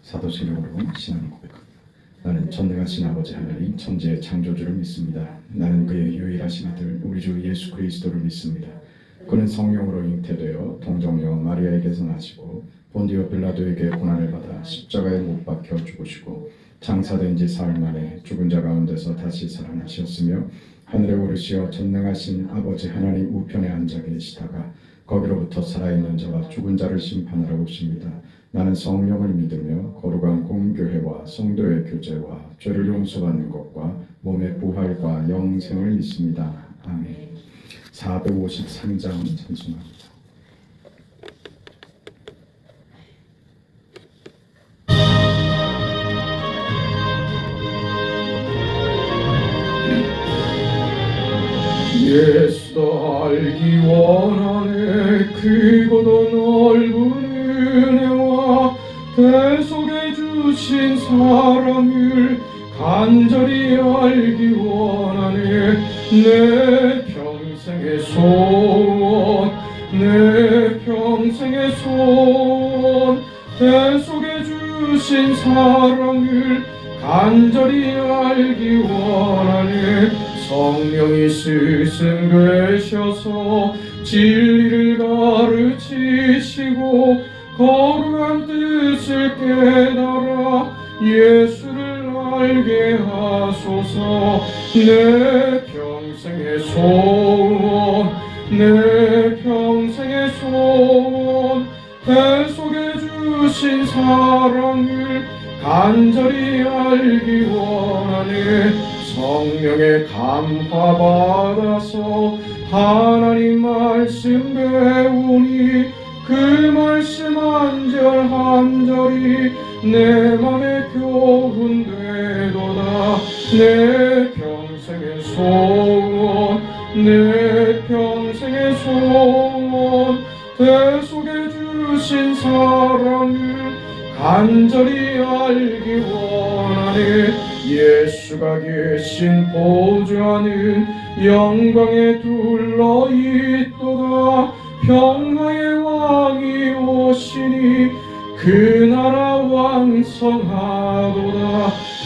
사도신경으로 신앙 고백. 나는 전능하신 아버지 하나님 천지의 창조주를 믿습니다. 나는 그의 유일하신 아들 우리 주 예수 그리스도를 믿습니다. 그는 성령으로 잉태되어 동정녀 마리아에게서 나시고 본디오 빌라도에게 고난을 받아 십자가에 못 박혀 죽으시고 장사된 지 사흘 만에 죽은 자 가운데서 다시 살아나셨으며 하늘에 오르시어 전능하신 아버지 하나님 우편에 앉아 계시다가 거기로부터 살아있는 자와 죽은 자를 심판하러 오십니다. 나는 성령을 믿으며 거룩한 공교회와 성도의 교제와 죄를 용서받는 것과 몸의 부활과 영생을 믿습니다. 아멘. 453장 찬송합니다. 예수도 알기 원하네. 크고도 넓은 은혜와 대속해 주신 사랑을 간절히 알기 원하네. 내 평생의 소원, 내 평생의 소원, 대속해 주신 사랑을 간절히 알기 원하네. 성령이 스승되셔서 진리를 가르치시고 거룩한 뜻을 깨달아 예수를 알게 하소서. 내 평생의 소원, 내 평생의 소원, 대속해 주신 사랑을 간절히 알기 원하네. 성령의 감화 받아서 하나님 말씀 배우니 그 말씀 한 절 한 절이 내 맘에 교훈되도다. 내 평생의 소원, 내 평생의 소원, 대속해 주신 사랑을 간절히 알기 원하네. 예수가 계신 보좌는 영광에 둘러 있도다. 평화의 왕이 오시니 그 나라 왕성하도다.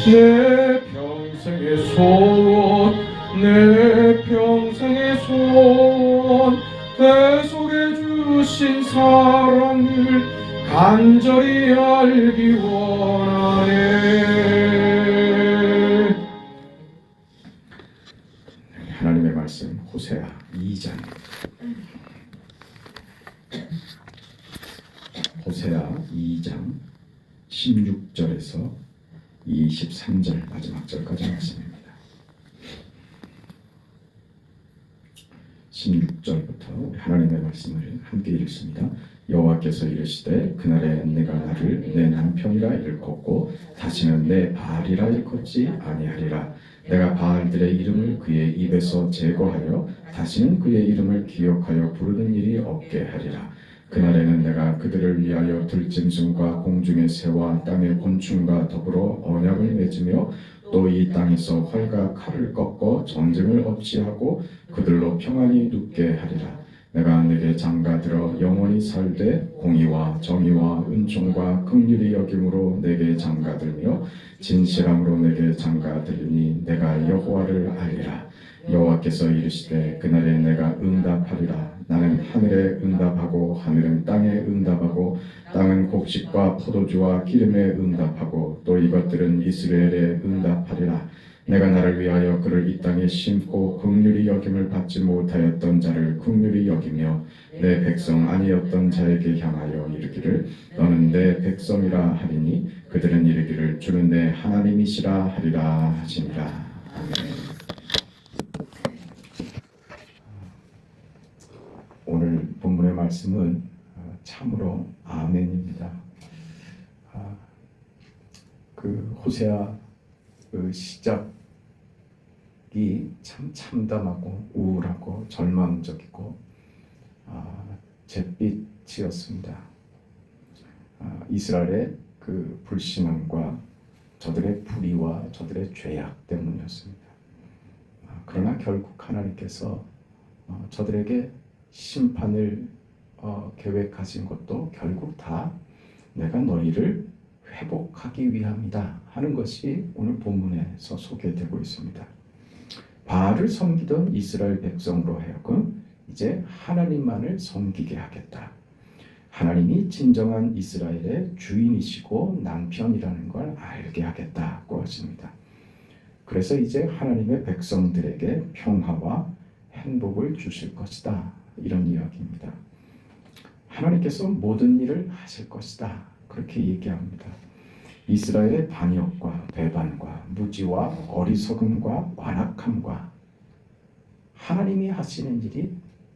내 평생의 소원, 내 평생의 소원, 대속해 주신 사랑을 간절히 알기 원하네. 하나님의 말씀 호세아 2장. 호세아 2장 16절에서 23절 마지막 절까지 말씀입니다. 16절부터 하나님의 말씀을 함께 읽습니다. 여호와께서 이르시되 그날에 내가 나를 내 남편이라 일컫고 다시는 내 바알이라 일컫지 아니하리라. 내가 바알들의 이름을 그의 입에서 제거하여 다시는 그의 이름을 기억하여 부르는 일이 없게 하리라. 그날에는 내가 그들을 위하여 들짐승과 공중의 새와 땅의 곤충과 더불어 언약을 맺으며 또 이 땅에서 활과 칼을 꺾어 전쟁을 없이 하고 그들로 평안히 눕게 하리라. 내가 내게 장가들어 영원히 살되 공의와 정의와 은총과 긍휼히 여김으로 내게 장가들며 진실함으로 내게 장가들으니 내가 여호와를 알리라. 여호와께서 이르시되 그날에 내가 응답하리라. 나는 하늘에 응답하고 하늘은 땅에 응답하고 땅은 곡식과 포도주와 기름에 응답하고 또 이것들은 이스라엘에 응답하리라. 내가 나를 위하여 그를 이 땅에 심고 긍휼히 여김을 받지 못하였던 자를 긍휼히 여기며 내 백성 아니었던 자에게 향하여 이르기를 너는 내 백성이라 하리니 그들은 이르기를 주는 내 하나님이시라 하리라 하시니라. 아멘. 오늘 본문의 말씀은 참으로 아멘입니다. 그 호세아 그 시작이 참 참담하고 우울하고 절망적이고 잿빛이었습니다. 이스라엘의 그 불신앙과 저들의 불의와 저들의 죄악 때문이었습니다. 그러나 결국 하나님께서 저들에게 심판을 계획하신 것도 결국 다 내가 너희를 회복하기 위함이다 하는 것이 오늘 본문에서 소개되고 있습니다. 바알을 섬기던 이스라엘 백성으로 하여금 이제 하나님만을 섬기게 하겠다. 하나님이 진정한 이스라엘의 주인이시고 남편이라는 걸 알게 하겠다고 하십니다. 그래서 이제 하나님의 백성들에게 평화와 행복을 주실 것이다. 이런 이야기입니다. 하나님께서 모든 일을 하실 것이다. 그렇게 얘기합니다. 이스라엘의 반역과 배반과 무지와 어리석음과 완악함과 하나님이 하시는 일이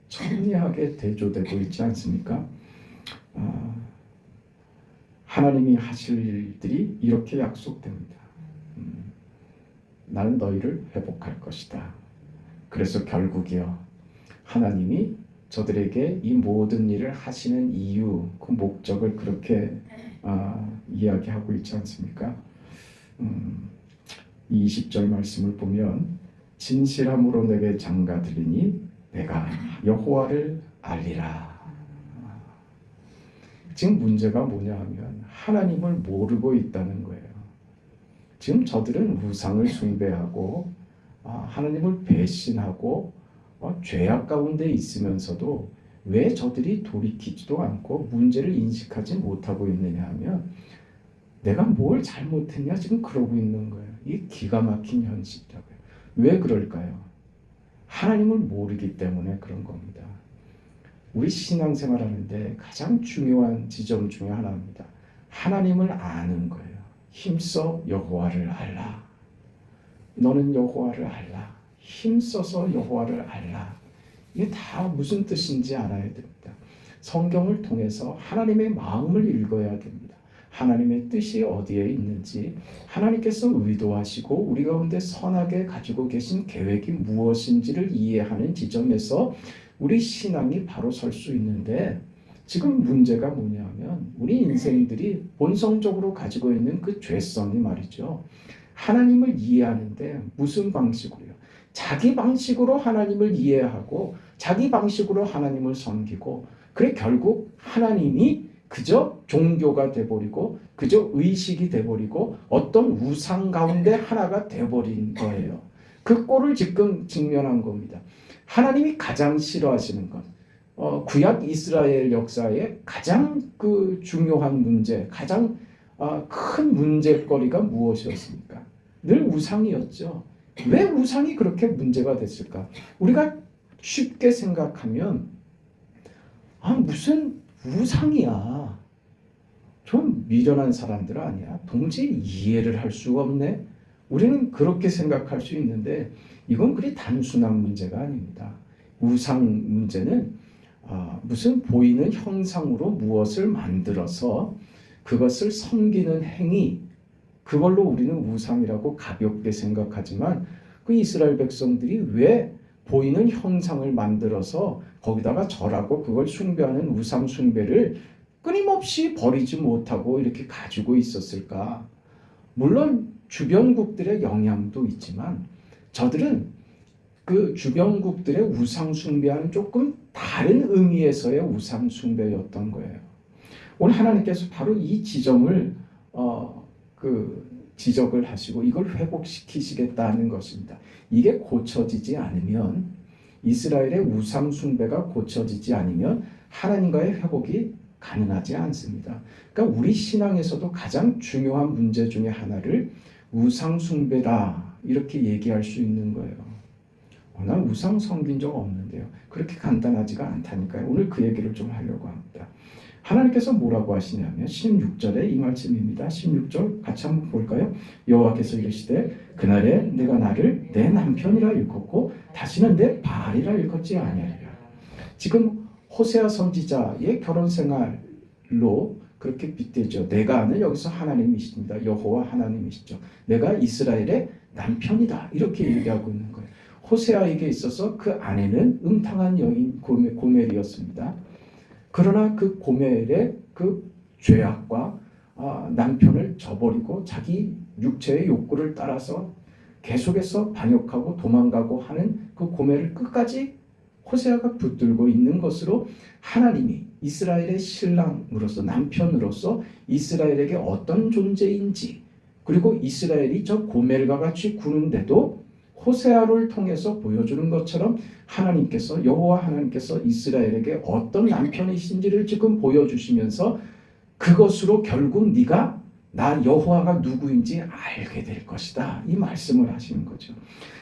천리하게 대조되고 있지 않습니까? 하나님이 하실 일들이 이렇게 약속됩니다. 나는 너희를 회복할 것이다. 그래서 결국이요, 하나님이 저들에게 이 모든 일을 하시는 이유, 그 목적을 그렇게 이야기하고 있지 않습니까? 20절 말씀을 보면 진실함으로 내게 장가 들리니 내가 여호와를 알리라. 지금 문제가 뭐냐 하면 하나님을 모르고 있다는 거예요. 지금 저들은 우상을 숭배하고 하나님을 배신하고 죄악 가운데 있으면서도 왜 저들이 돌이키지도 않고 문제를 인식하지 못하고 있느냐 하면 내가 뭘 잘못했냐 지금 그러고 있는 거예요. 이게 기가 막힌 현실이라고요. 왜 그럴까요? 하나님을 모르기 때문에 그런 겁니다. 우리 신앙생활 하는데 가장 중요한 지점 중에 하나입니다. 하나님을 아는 거예요. 힘써 여호와를 알라. 너는 여호와를 알라. 힘써서 여호와를 알라. 이게 다 무슨 뜻인지 알아야 됩니다. 성경을 통해서 하나님의 마음을 읽어야 됩니다. 하나님의 뜻이 어디에 있는지, 하나님께서 의도하시고 우리 가운데 선하게 가지고 계신 계획이 무엇인지를 이해하는 지점에서 우리 신앙이 바로 설 수 있는데, 지금 문제가 뭐냐면 우리 인생들이 본성적으로 가지고 있는 그 죄성이 말이죠. 하나님을 이해하는데 무슨 방식으로요? 자기 방식으로 하나님을 이해하고 자기 방식으로 하나님을 섬기고, 그래 결국 하나님이 그저 종교가 돼버리고 그저 의식이 돼버리고 어떤 우상 가운데 하나가 돼버린 거예요. 그 꼴을 지금 직면한 겁니다. 하나님이 가장 싫어하시는 것, 구약 이스라엘 역사의 가장 그 중요한 문제, 가장 큰 문제거리가 무엇이었습니까? 늘 우상이었죠. 왜 우상이 그렇게 문제가 됐을까? 우리가 쉽게 생각하면 무슨 우상이야. 좀 미련한 사람들 아니야. 도무지 이해를 할 수가 없네. 우리는 그렇게 생각할 수 있는데 이건 그리 단순한 문제가 아닙니다. 우상 문제는 무슨 보이는 형상으로 무엇을 만들어서 그것을 섬기는 행위, 그걸로 우리는 우상이라고 가볍게 생각하지만 그 이스라엘 백성들이 왜 보이는 형상을 만들어서 거기다가 절하고 그걸 숭배하는 우상 숭배를 끊임없이 버리지 못하고 이렇게 가지고 있었을까? 물론 주변국들의 영향도 있지만 저들은 그 주변국들의 우상 숭배와는 조금 다른 의미에서의 우상 숭배였던 거예요. 오늘 하나님께서 바로 이 지점을 지적을 하시고 이걸 회복시키시겠다는 것입니다. 이게 고쳐지지 않으면, 이스라엘의 우상 숭배가 고쳐지지 않으면 하나님과의 회복이 가능하지 않습니다. 그러니까 우리 신앙에서도 가장 중요한 문제 중에 하나를 우상 숭배다 이렇게 얘기할 수 있는 거예요. 난 우상 섬긴 적 없는데요. 그렇게 간단하지가 않다니까요. 오늘 그 얘기를 좀 하려고 합니다. 하나님께서 뭐라고 하시냐면 16절에 이 말씀입니다. 16절 같이 한번 볼까요? 여호와께서 이르시되 그날에 내가 나를 내 남편이라 일컫고 다시는 내 바알이라 일컫지 아니하리라. 지금 호세아 선지자의 결혼 생활로 그렇게 빗대죠. 내가는 여기서 하나님이십니다. 여호와 하나님이시죠. 내가 이스라엘의 남편이다 이렇게 얘기하고 있는 거예요. 호세아에게 있어서 그 아내는 음탕한 여인 고멜이었습니다. 그러나 그 고멜의 그 죄악과 남편을 저버리고 자기 육체의 욕구를 따라서 계속해서 반역하고 도망가고 하는 그 고멜을 끝까지 호세아가 붙들고 있는 것으로 하나님이 이스라엘의 신랑으로서, 남편으로서 이스라엘에게 어떤 존재인지, 그리고 이스라엘이 저 고멜과 같이 구는데도 호세아를 통해서 보여주는 것처럼 하나님께서, 여호와 하나님께서 이스라엘에게 어떤 남편이신지를 지금 보여주시면서 그것으로 결국 네가 나 여호와가 누구인지 알게 될 것이다, 이 말씀을 하시는 거죠.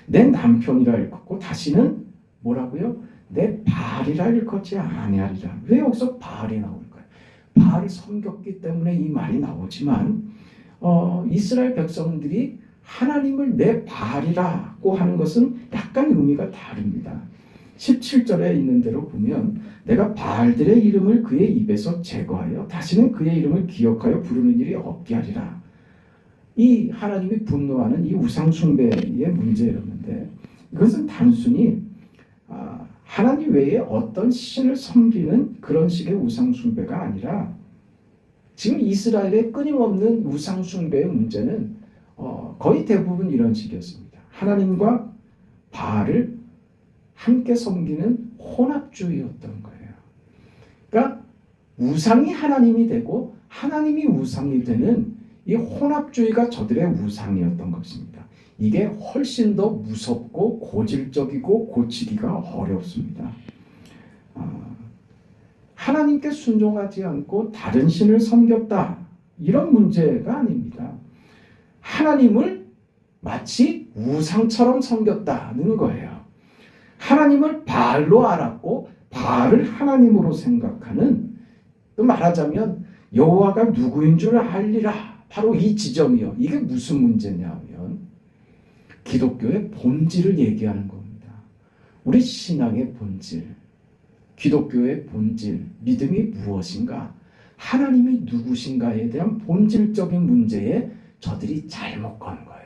내 남편이라 일컫고 다시는 뭐라고요? 내 바알이라 일컫지 아니하리라. 왜 여기서 바알이 나올까요? 바알을 섬겼기 때문에 이 말이 나오지만 이스라엘 백성들이 하나님을 내 바알이라고 하는 것은 약간 의미가 다릅니다. 17절에 있는 대로 보면 내가 바알들의 이름을 그의 입에서 제거하여 다시는 그의 이름을 기억하여 부르는 일이 없게 하리라. 이 하나님이 분노하는 이 우상숭배의 문제였는데, 이것은 단순히 하나님 외에 어떤 신을 섬기는 그런 식의 우상숭배가 아니라, 지금 이스라엘의 끊임없는 우상숭배의 문제는 거의 대부분 이런 식이었습니다. 하나님과 바알을 함께 섬기는 혼합주의였던 거예요. 그러니까 우상이 하나님이 되고 하나님이 우상이 되는 이 혼합주의가 저들의 우상이었던 것입니다. 이게 훨씬 더 무섭고 고질적이고 고치기가 어렵습니다. 하나님께 순종하지 않고 다른 신을 섬겼다, 이런 문제가 아닙니다. 하나님을 마치 우상처럼 섬겼다는 거예요. 하나님을 바알로 알았고 바알을 하나님으로 생각하는, 또 말하자면 여호와가 누구인 줄 알리라, 바로 이 지점이요. 이게 무슨 문제냐면 기독교의 본질을 얘기하는 겁니다. 우리 신앙의 본질, 기독교의 본질, 믿음이 무엇인가, 하나님이 누구신가에 대한 본질적인 문제에 저들이 잘못 건 거예요.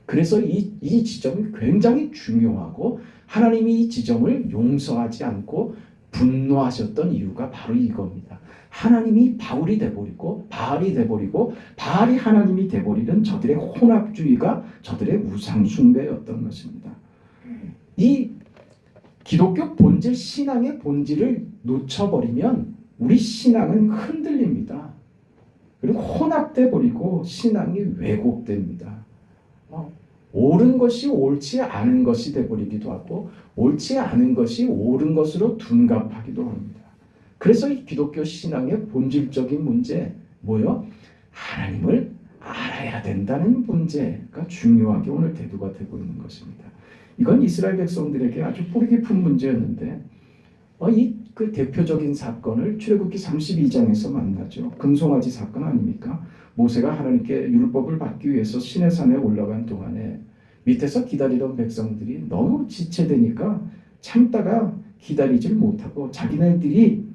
그래서 이 지점이 굉장히 중요하고 하나님이 이 지점을 용서하지 않고 분노하셨던 이유가 바로 이겁니다. 하나님이 바울이 돼버리고 바알이 돼버리고 바알이 하나님이 돼버리는 저들의 혼합주의가 저들의 우상숭배였던 것입니다. 이 기독교 본질, 신앙의 본질을 놓쳐버리면 우리 신앙은 흔들립니다. 그리고 혼합돼 버리고 신앙이 왜곡됩니다. 옳은 것이 옳지 않은 것이 돼버리기도 하고 옳지 않은 것이 옳은 것으로 둔갑하기도 합니다. 그래서 이 기독교 신앙의 본질적인 문제, 뭐요? 하나님을 알아야 된다는 문제가 중요하게 오늘 대두가 되고 있는 것입니다. 이건 이스라엘 백성들에게 아주 뿌리 깊은 문제였는데 그 대표적인 사건을 출애굽기 32장에서 만나죠. 금송아지 사건 아닙니까? 모세가 하나님께 율법을 받기 위해서 시내산에 올라간 동안에 밑에서 기다리던 백성들이 너무 지체되니까 참다가 기다리질 못하고 자기네들이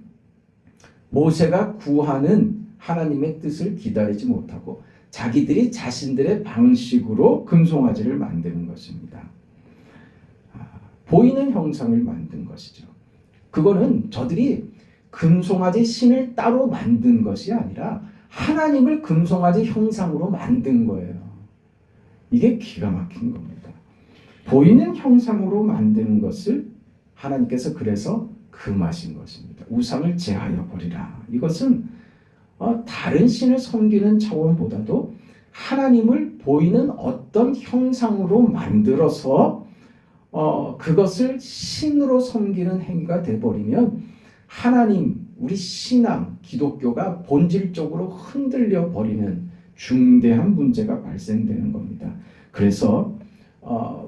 모세가 구하는 하나님의 뜻을 기다리지 못하고 자기들이 자신들의 방식으로 금송아지를 만드는 것입니다. 보이는 형상을 만든 것이죠. 그거는 저들이 금송아지 신을 따로 만든 것이 아니라 하나님을 금송아지 형상으로 만든 거예요. 이게 기가 막힌 겁니다. 보이는 형상으로 만드는 것을 하나님께서 그래서 금하신 것입니다. 우상을 제하여 버리라. 이것은 다른 신을 섬기는 차원보다도 하나님을 보이는 어떤 형상으로 만들어서 그것을 신으로 섬기는 행위가 돼버리면 하나님, 우리 신앙, 기독교가 본질적으로 흔들려 버리는 중대한 문제가 발생되는 겁니다. 그래서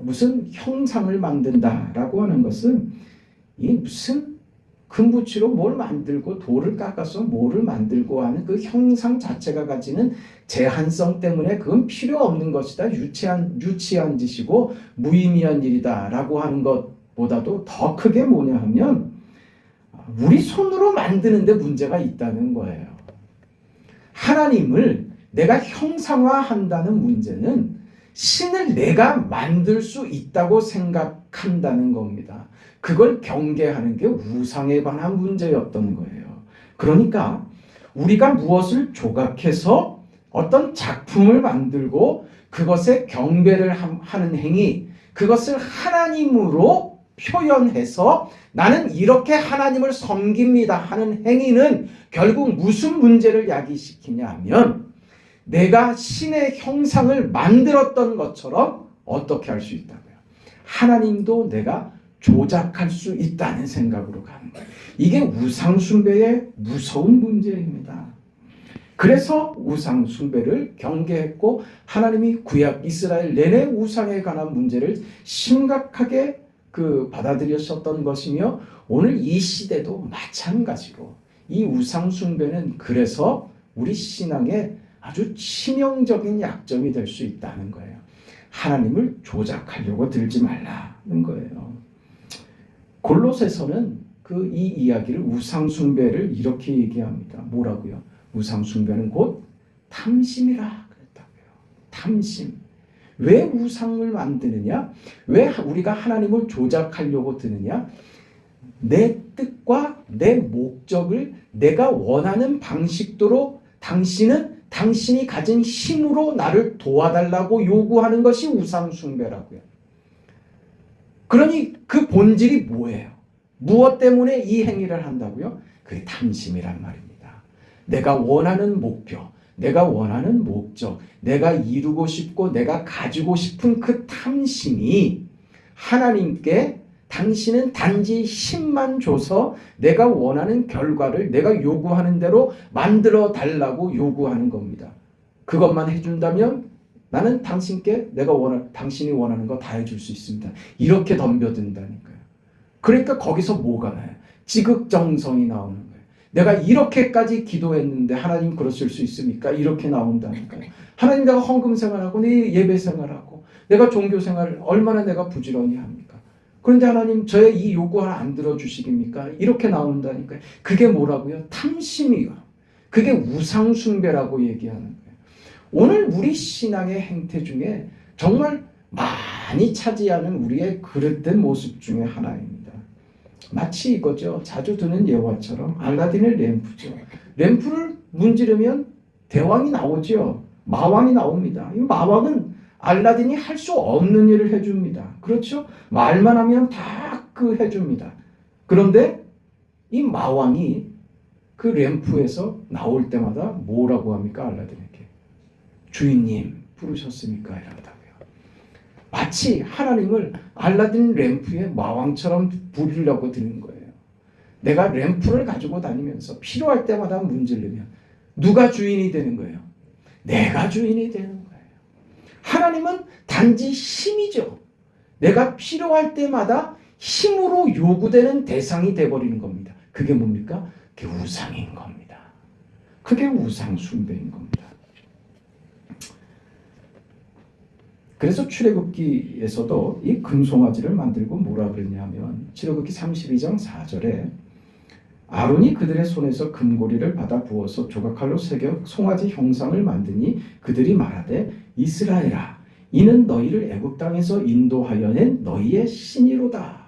무슨 형상을 만든다라고 하는 것은 이 무슨 금붙이로 뭘 만들고 돌을 깎아서 뭐를 만들고 하는 그 형상 자체가 가지는 제한성 때문에 그건 필요 없는 것이다. 유치한 짓이고 무의미한 일이다라고 하는 것보다도 더 크게 뭐냐 하면 우리 손으로 만드는데 문제가 있다는 거예요. 하나님을 내가 형상화한다는 문제는 신을 내가 만들 수 있다고 생각한다는 겁니다. 그걸 경계하는 게 우상에 관한 문제였던 거예요. 그러니까 우리가 무엇을 조각해서 어떤 작품을 만들고 그것에 경배를 하는 행위, 그것을 하나님으로 표현해서 나는 이렇게 하나님을 섬깁니다 하는 행위는 결국 무슨 문제를 야기시키냐 하면 내가 신의 형상을 만들었던 것처럼 어떻게 할 수 있다고요? 하나님도 내가 조작할 수 있다는 생각으로 가는 거예요. 이게 우상숭배의 무서운 문제입니다. 그래서 우상숭배를 경계했고 하나님이 구약 이스라엘 내내 우상에 관한 문제를 심각하게 받아들이셨던 것이며 오늘 이 시대도 마찬가지로 이 우상숭배는 그래서 우리 신앙에 아주 치명적인 약점이 될 수 있다는 거예요. 하나님을 조작하려고 들지 말라는 거예요. 골로새서는 이 이야기를 우상숭배를 이렇게 얘기합니다. 뭐라고요? 우상숭배는 곧 탐심이라 그랬다고요. 탐심. 왜 우상을 만드느냐? 왜 우리가 하나님을 조작하려고 드느냐? 내 뜻과 내 목적을 내가 원하는 방식대로 당신이 가진 힘으로 나를 도와달라고 요구하는 것이 우상숭배라고요. 그러니 그 본질이 뭐예요? 무엇 때문에 이 행위를 한다고요? 그게 탐심이란 말입니다. 내가 원하는 목표, 내가 원하는 목적, 내가 이루고 싶고 내가 가지고 싶은 그 탐심이 하나님께 당신은 단지 힘만 줘서 내가 원하는 결과를 내가 요구하는 대로 만들어 달라고 요구하는 겁니다. 그것만 해준다면 나는 당신께 당신이 원하는 거 다 해줄 수 있습니다. 이렇게 덤벼든다니까요. 그러니까 거기서 뭐가 나요? 지극정성이 나오는 거예요. 내가 이렇게까지 기도했는데 하나님 그러실 수 있습니까? 이렇게 나온다니까요. 하나님 내가 헌금 생활하고 내 예배 생활하고 내가 종교 생활을 얼마나 내가 부지런히 합니까? 그런데 하나님 저의 이 요구 하나 안 들어주시겠습니까? 이렇게 나온다니까요. 그게 뭐라고요? 탐심이요. 그게 우상숭배라고 얘기하는 거예요. 오늘 우리 신앙의 행태 중에 정말 많이 차지하는 우리의 그릇된 모습 중에 하나입니다. 마치 이거죠. 자주 드는 예화처럼 알라딘의 램프죠. 램프를 문지르면 대왕이 나오죠. 마왕이 나옵니다. 이 마왕은 알라딘이 할 수 없는 일을 해줍니다. 그렇죠? 말만 하면 다 해줍니다. 그런데 이 마왕이 그 램프에서 나올 때마다 뭐라고 합니까? 알라딘에게. 주인님 부르셨습니까? 이런다고요. 마치 하나님을 알라딘 램프에 마왕처럼 부리려고 드는 거예요. 내가 램프를 가지고 다니면서 필요할 때마다 문지르면 누가 주인이 되는 거예요? 내가 주인이 되는 거예요. 하나님은 단지 힘이죠. 내가 필요할 때마다 힘으로 요구되는 대상이 되어버리는 겁니다. 그게 뭡니까? 그게 우상인 겁니다. 그게 우상 숭배인 겁니다. 그래서 출애굽기에서도 이 금송아지를 만들고 뭐라 그러냐면 출애굽기 32장 4절에 아론이 그들의 손에서 금고리를 받아 부어서 조각칼로 새겨 송아지 형상을 만드니 그들이 말하되 이스라엘아 이는 너희를 애굽 땅에서 인도하여 낸 너희의 신이로다.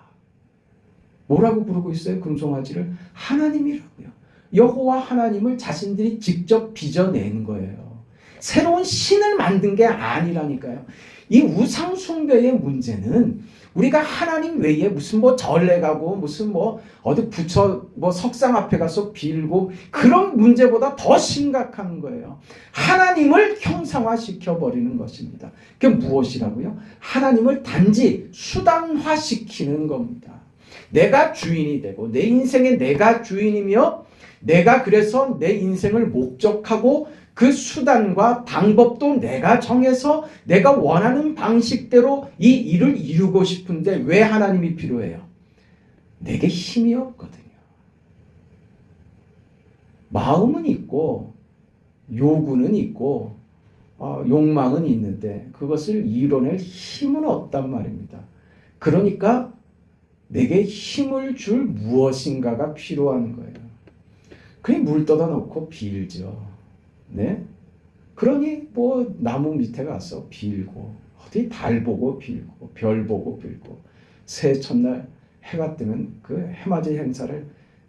뭐라고 부르고 있어요? 금송아지를 하나님이라고요. 여호와 하나님을 자신들이 직접 빚어낸 거예요. 새로운 신을 만든 게 아니라니까요. 이 우상 숭배의 문제는 우리가 하나님 외에 무슨 절에 가고 무슨 어디 부처 석상 앞에 가서 빌고 그런 문제보다 더 심각한 거예요. 하나님을 형상화시켜 버리는 것입니다. 그게 무엇이라고요? 하나님을 단지 수단화시키는 겁니다. 내가 주인이 되고 내 인생에 내가 주인이며 내가 그래서 내 인생을 목적하고 그 수단과 방법도 내가 정해서 내가 원하는 방식대로 이 일을 이루고 싶은데 왜 하나님이 필요해요? 내게 힘이 없거든요. 마음은 있고 요구는 있고 욕망은 있는데 그것을 이뤄낼 힘은 없단 말입니다. 그러니까 내게 힘을 줄 무엇인가가 필요한 거예요. 그냥 물 떠다 놓고 빌죠. 네? 그러니 나무 밑에 가서 빌고 어디 달 보고 빌고 별 보고 빌고 새해 첫날 해가 뜨면 그 해맞이 행사를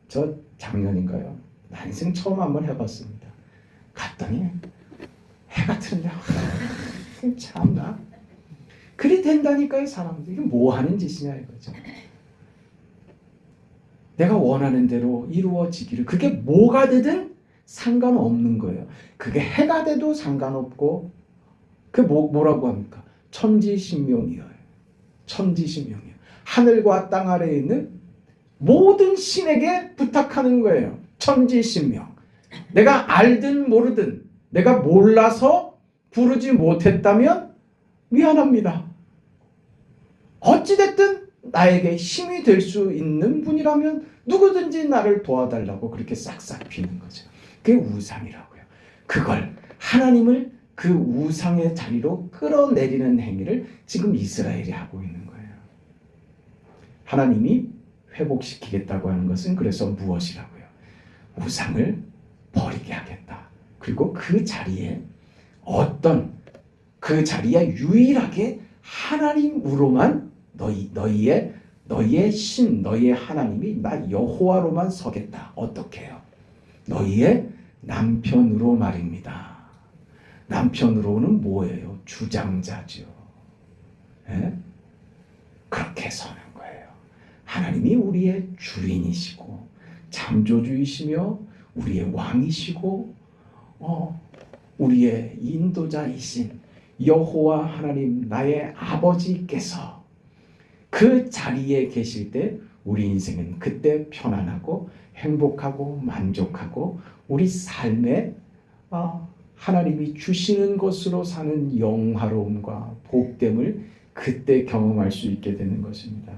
저 작년인가요? 난생 처음 한번 해봤습니다. 갔더니 해가 뜨는데 참나 그리 된다니까요. 사람들이 이게 뭐 하는 짓이냐 이거죠. 내가 원하는 대로 이루어지기를. 그게 뭐가 되든 상관없는 거예요. 그게 해가 돼도 상관없고, 그게 뭐라고 합니까? 천지신명이에요. 천지신명이에요. 하늘과 땅 아래에 있는 모든 신에게 부탁하는 거예요. 천지신명. 내가 알든 모르든, 내가 몰라서 부르지 못했다면 미안합니다. 어찌됐든 나에게 힘이 될 수 있는 분이라면 누구든지 나를 도와달라고 그렇게 싹싹 비는 거죠. 그게 우상이라고요. 그걸 하나님을 그 우상의 자리로 끌어내리는 행위를 지금 이스라엘이 하고 있는 거예요. 하나님이 회복시키겠다고 하는 것은 그래서 무엇이라고요? 우상을 버리게 하겠다. 그리고 그 자리에 그 자리에 유일하게 하나님으로만 너희의 신, 너희의 하나님이 나 여호와로만 서겠다. 어떻게 해요? 너희의 남편으로 말입니다. 남편으로는 뭐예요? 주장자죠. 예? 그렇게 서는 거예요. 하나님이 우리의 주인이시고 창조주이시며 우리의 왕이시고 우리의 인도자이신 여호와 하나님 나의 아버지께서 그 자리에 계실 때 우리 인생은 그때 편안하고 행복하고 만족하고 우리 삶에 하나님이 주시는 것으로 사는 영화로움과 복됨을 그때 경험할 수 있게 되는 것입니다.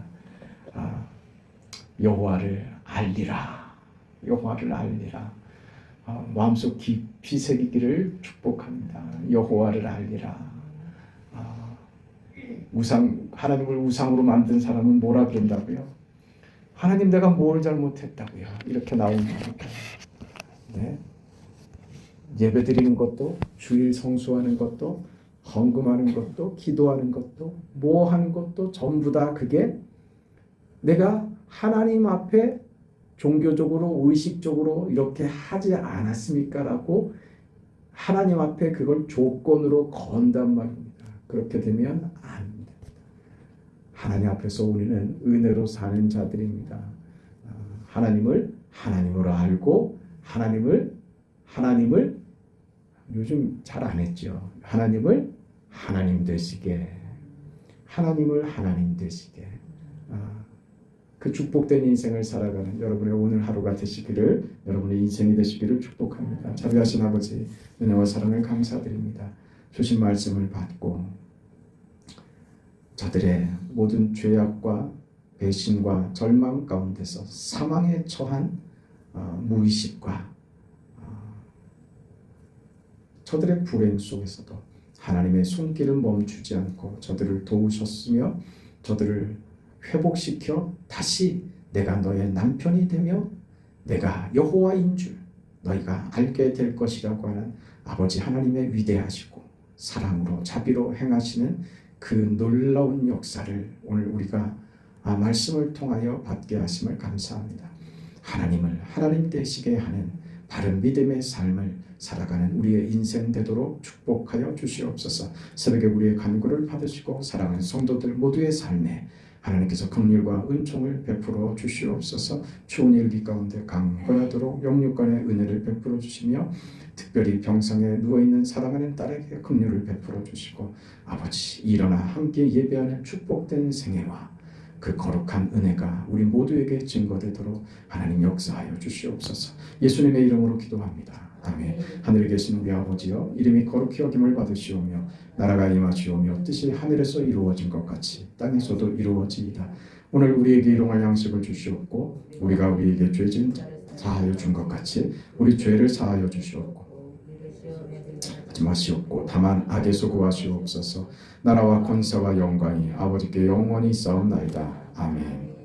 여호와를 알리라. 여호와를 알리라. 마음속 깊이 새기기를 축복합니다. 여호와를 알리라. 하나님을 우상으로 만든 사람은 뭐라 그런다고요? 하나님 내가 뭘 잘못했다고요? 이렇게 나옵니다. 네. 예배 드리는 것도, 주일 성수하는 것도, 헌금하는 것도, 기도하는 것도, 뭐 하는 것도 전부 다 그게 내가 하나님 앞에 종교적으로 의식적으로 이렇게 하지 않았습니까? 라고 하나님 앞에 그걸 조건으로 건단 말입니다. 그렇게 되면 안 됩니다. 하나님 앞에서 우리는 은혜로 사는 자들입니다. 하나님을 하나님으로 알고 하나님을 요즘 잘 안 했죠. 하나님을 하나님 되시게, 하나님을 하나님 되시게. 그 축복된 인생을 살아가는 여러분의 오늘 하루가 되시기를, 여러분의 인생이 되시기를 축복합니다. 자비하신 아버지, 은혜와 사랑을 감사드립니다. 주신 말씀을 받고 저들의 모든 죄악과 배신과 절망 가운데서 사망에 처한 무의식과 저들의 불행 속에서도 하나님의 손길은 멈추지 않고 저들을 도우셨으며 저들을 회복시켜 다시 내가 너의 남편이 되며 내가 여호와인 줄 너희가 알게 될 것이라고 하는 아버지 하나님의 위대하시고 사랑으로 자비로 행하시는 그 놀라운 역사를 오늘 우리가 말씀을 통하여 받게 하심을 감사합니다. 하나님을 하나님 되시게 하는 바른 믿음의 삶을 살아가는 우리의 인생 되도록 축복하여 주시옵소서. 새벽에 우리의 간구를 받으시고 사랑하는 성도들 모두의 삶에 하나님께서 긍휼과 은총을 베풀어 주시옵소서. 추운 일기 가운데 강건하도록 영육간의 은혜를 베풀어 주시며 특별히 병상에 누워있는 사랑하는 딸에게 긍휼을 베풀어 주시고 아버지 일어나 함께 예배하는 축복된 생애와 그 거룩한 은혜가 우리 모두에게 증거되도록 하나님 역사하여 주시옵소서. 예수님의 이름으로 기도합니다. 아멘. 하늘에 계신 우리 아버지여, 이름이 거룩히 여김을 받으시오며 나라가 임하시오며 뜻이 하늘에서 이루어진 것 같이 땅에서도 이루어지이다. 오늘 우리에게 일용할 양식을 주시옵고 우리가 우리에게 죄진 사하여 준 것 같이 우리 죄를 사하여 주시옵고 하지 마시옵고 다만 악에서 구하시옵소서. 나라와 권세와 영광이 아버지께 영원히 있사옵나이다. 아멘.